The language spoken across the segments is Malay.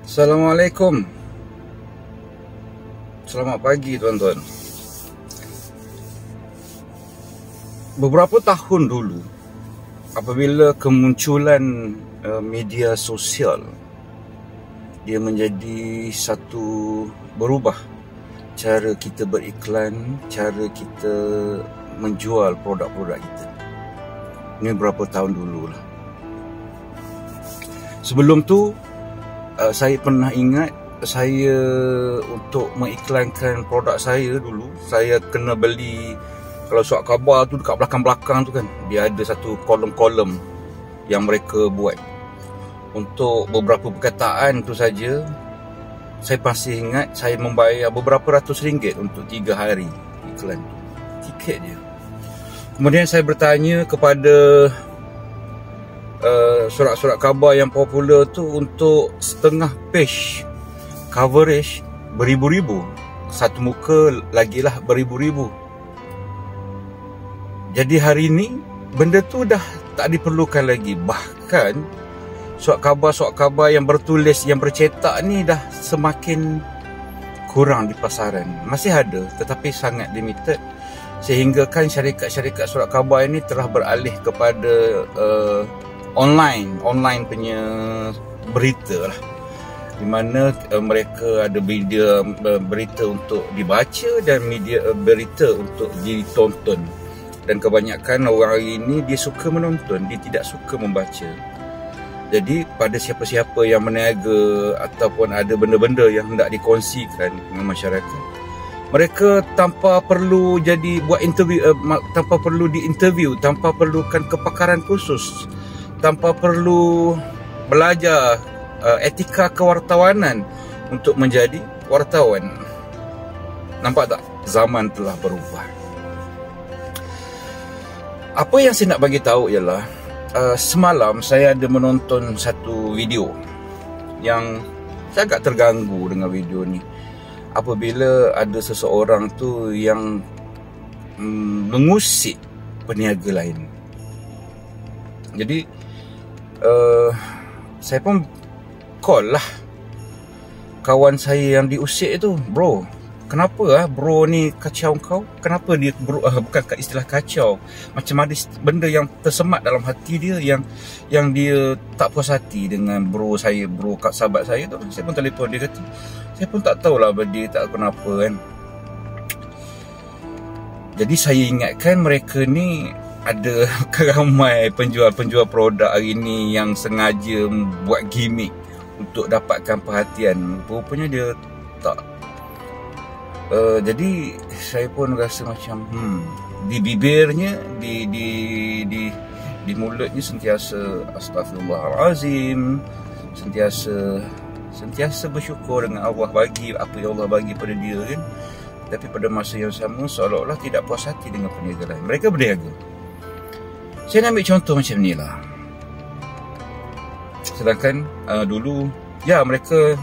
Assalamualaikum. Selamat pagi tuan-tuan. Beberapa tahun dulu, apabila kemunculan media sosial, dia menjadi satu berubah cara kita beriklan, cara kita menjual produk-produk kita. Ini berapa tahun dulu lah. Sebelum tu, saya pernah ingat saya untuk mengiklankan produk saya dulu, saya kena beli, kalau surat khabar tu dekat belakang-belakang tu kan, dia ada satu kolom-kolom yang mereka buat. Untuk beberapa perkataan tu saja, saya masih ingat saya membayar beberapa ratus ringgit untuk 3 hari iklan tu. Tiket je. Kemudian saya bertanya kepada surat-surat khabar yang popular tu untuk setengah page coverage beribu-ribu, satu muka lagilah beribu-ribu. Jadi hari ni benda tu dah tak diperlukan lagi. Bahkan surat khabar yang bertulis, yang bercetak ni dah semakin kurang di pasaran. Masih ada tetapi sangat limited, sehingga kan syarikat-syarikat surat khabar ini telah beralih kepada online punya berita lah, di mana mereka ada media berita untuk dibaca dan media berita untuk ditonton. Dan kebanyakan orang hari ini dia suka menonton, dia tidak suka membaca. Jadi pada siapa-siapa yang meniaga ataupun ada benda-benda yang hendak dikongsikan dengan masyarakat, mereka tanpa perlu buat interview, tanpa perlu diinterview, tanpa perlukan kepakaran khusus, tanpa perlu belajar etika kewartawanan untuk menjadi wartawan. Nampak tak? Zaman telah berubah. Apa yang saya nak bagi tahu ialah semalam saya ada menonton satu video yang saya agak terganggu dengan video ni. Apabila ada seseorang tu yang mengusik peniaga lain. Jadi saya pun call lah kawan saya yang diusik tu. Bro, kenapa bro ni kacau kau? Kenapa dia bro, bukan istilah kacau, macam ada benda yang tersemat dalam hati dia, yang dia tak puas hati dengan bro saya, bro sahabat saya tu. Saya pun telefon dia, kata saya pun tak tahulah dia tak kenapa kan. Jadi saya ingatkan mereka ni ada ramai penjual-penjual produk hari ni yang sengaja buat gimmick untuk dapatkan perhatian. Rupanya dia tak. Jadi saya pun rasa macam di bibirnya, di mulutnya sentiasa astagfirullahalazim, sentiasa bersyukur dengan Allah bagi apa yang Allah bagi pada dia kan. Tapi pada masa yang sama seolah-olah tidak puas hati dengan peniaga lain. Mereka berniaga. Saya nak ambil contoh macam ni lah. Sedangkan dulu ya mereka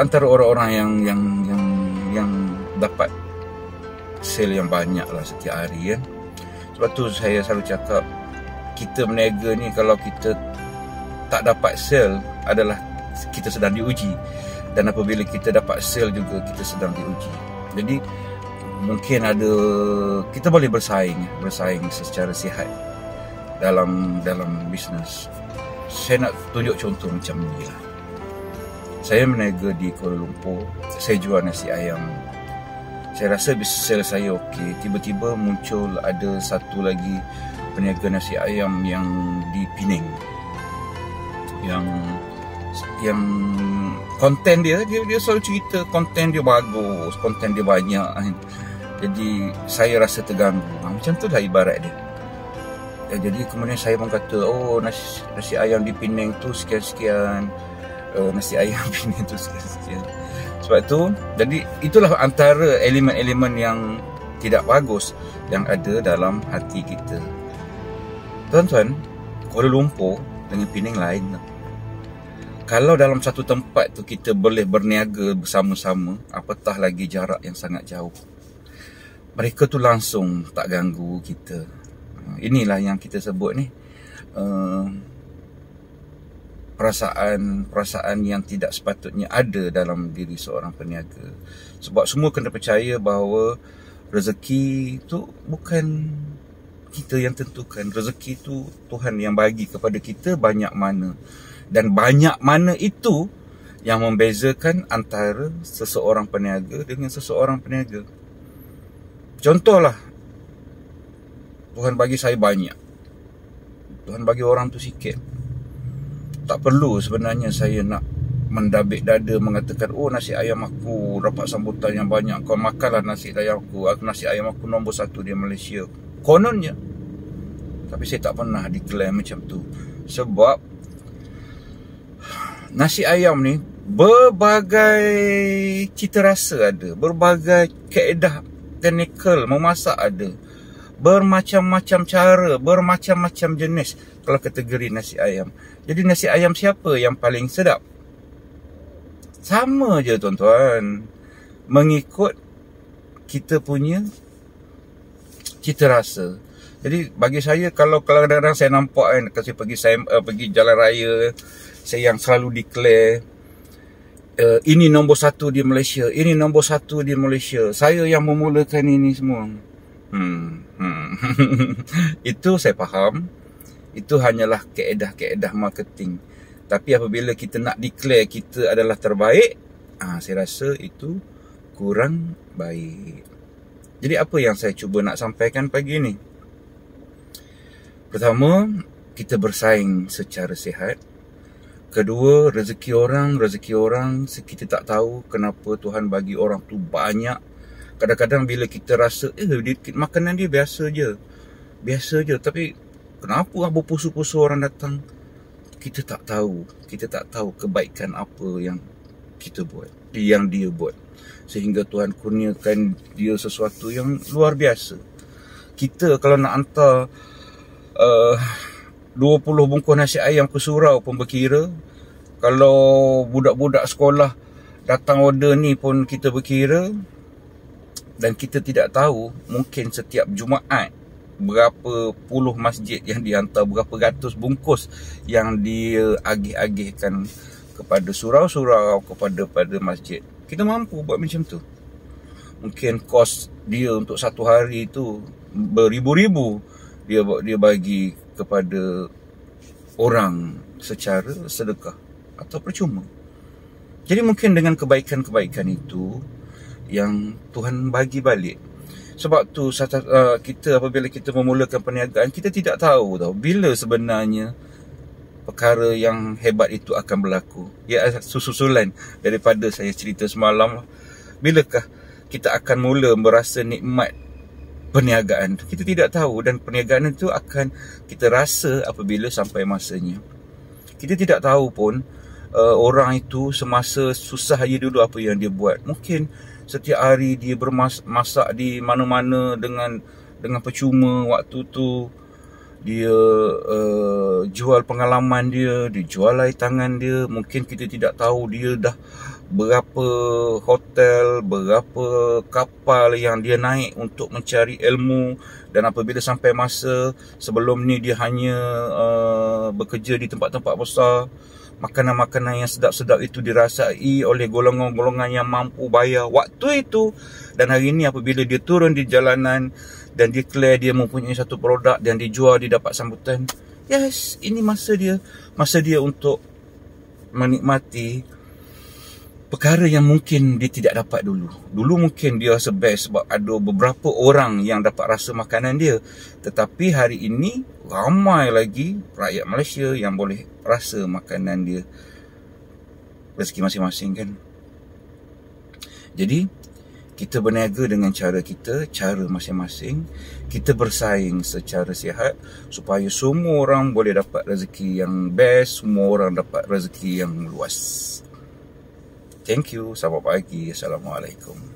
antara orang-orang yang dapat sale yang banyak lah setiap hari kan. Sebab tu saya selalu cakap, kita berniaga ni kalau kita tak dapat sale adalah kita sedang diuji. Dan apabila kita dapat sale juga, kita sedang diuji. Jadi mungkin kita boleh bersaing secara sihat dalam bisnes. Saya nak tunjuk contoh macam ni lah. Saya berniaga di Kuala Lumpur. Saya jual nasi ayam. Saya rasa sale saya okey. Tiba-tiba muncul ada satu lagi peniaga nasi ayam yang di Pening, yang konten dia selalu cerita konten dia bagus, konten dia banyak kan. Jadi saya rasa terganggu. Macam tu lah ibarat dia. Jadi kemudian saya pun kata, oh nasi ayam di Pening tu sekian-sekian, nasi ayam Pening tu sekian-sekian. Sebab tu, jadi itulah antara elemen-elemen yang tidak bagus yang ada dalam hati kita. Tuan-tuan, Kuala Lumpur dengan Pening lain. Kalau dalam satu tempat tu kita boleh berniaga bersama-sama, apatah lagi jarak yang sangat jauh, mereka tu langsung tak ganggu kita. Inilah yang kita sebut ni perasaan yang tidak sepatutnya ada dalam diri seorang peniaga. Sebab semua kena percaya bahawa rezeki itu bukan kita yang tentukan. Rezeki itu Tuhan yang bagi kepada kita banyak mana. Dan banyak mana itu yang membezakan antara seseorang peniaga dengan seseorang peniaga. Contohlah, Tuhan bagi saya banyak, Tuhan bagi orang tu sikit. Tak perlu sebenarnya saya nak mendabik dada mengatakan, oh nasi ayam aku dapat sambutan yang banyak, kau makanlah nasi ayam aku, nasi ayam aku nombor 1 di Malaysia, kononnya. Tapi saya tak pernah declare macam tu. Sebab nasi ayam ni berbagai cita rasa ada, berbagai kaedah teknikal memasak ada, bermacam-macam cara, bermacam-macam jenis kalau kategori nasi ayam. Jadi nasi ayam siapa yang paling sedap? Sama je tuan-tuan, mengikut kita punya cita rasa. Jadi bagi saya, kalau kadang-kadang saya nampak kan, kalau saya pergi jalan raya, saya yang selalu declare, ini nombor 1 di Malaysia, ini nombor 1 di Malaysia, saya yang memulakan ini semua. Itu saya faham, itu hanyalah kaedah-kaedah marketing. Tapi apabila kita nak declare kita adalah terbaik, saya rasa itu kurang baik. Jadi apa yang saya cuba nak sampaikan pagi ni? Pertama, kita bersaing secara sihat. Kedua, rezeki orang kita tak tahu kenapa Tuhan bagi orang tu banyak. Kadang-kadang bila kita rasa makanan dia biasa je, tapi kenapa berpusu-pusu orang datang? Kita tak tahu kebaikan apa yang kita buat, yang dia buat, sehingga Tuhan kurniakan dia sesuatu yang luar biasa. Kita kalau nak hantar 20 bungkus nasi ayam ke surau pun berkira. Kalau budak-budak sekolah datang order ni pun kita berkira. Dan kita tidak tahu mungkin setiap Jumaat berapa puluh masjid yang dihantar, berapa ratus bungkus yang dia agih-agihkan kepada surau-surau, kepada masjid. Kita mampu buat macam tu. Mungkin kos dia untuk satu hari tu beribu-ribu dia bagi kepada orang secara sedekah atau percuma. Jadi mungkin dengan kebaikan-kebaikan itu yang Tuhan bagi balik. Sebab tu kita apabila kita memulakan perniagaan, kita tidak tahu bila sebenarnya perkara yang hebat itu akan berlaku. Ya, susulan daripada saya cerita semalam, bilakah kita akan mula merasa nikmat perniagaan? Kita tidak tahu, dan perniagaan itu akan kita rasa apabila sampai masanya. Kita tidak tahu pun orang itu semasa susah aja dulu apa yang dia buat. Mungkin setiap hari dia bermasak di mana-mana dengan percuma. Waktu tu dia jual pengalaman dia jual air tangan dia. Mungkin kita tidak tahu dia dah berapa hotel, berapa kapal yang dia naik untuk mencari ilmu. Dan apabila sampai masa sebelum ni dia hanya bekerja di tempat-tempat besar, makanan-makanan yang sedap-sedap itu dirasai oleh golongan-golongan yang mampu bayar waktu itu. Dan hari ini apabila dia turun di jalanan dan declare dia mempunyai satu produk dan dijual, dia dapat sambutan. Yes, ini masa dia untuk menikmati perkara yang mungkin dia tidak dapat dulu. Dulu mungkin dia rasa best sebab ada beberapa orang yang dapat rasa makanan dia. Tetapi hari ini ramai lagi rakyat Malaysia yang boleh rasa makanan dia. Rezeki masing-masing kan. Jadi kita berniaga dengan cara kita, cara masing-masing. Kita bersaing secara sihat supaya semua orang boleh dapat rezeki yang best, semua orang dapat rezeki yang luas. Thank you. Selamat pagi. Assalamualaikum.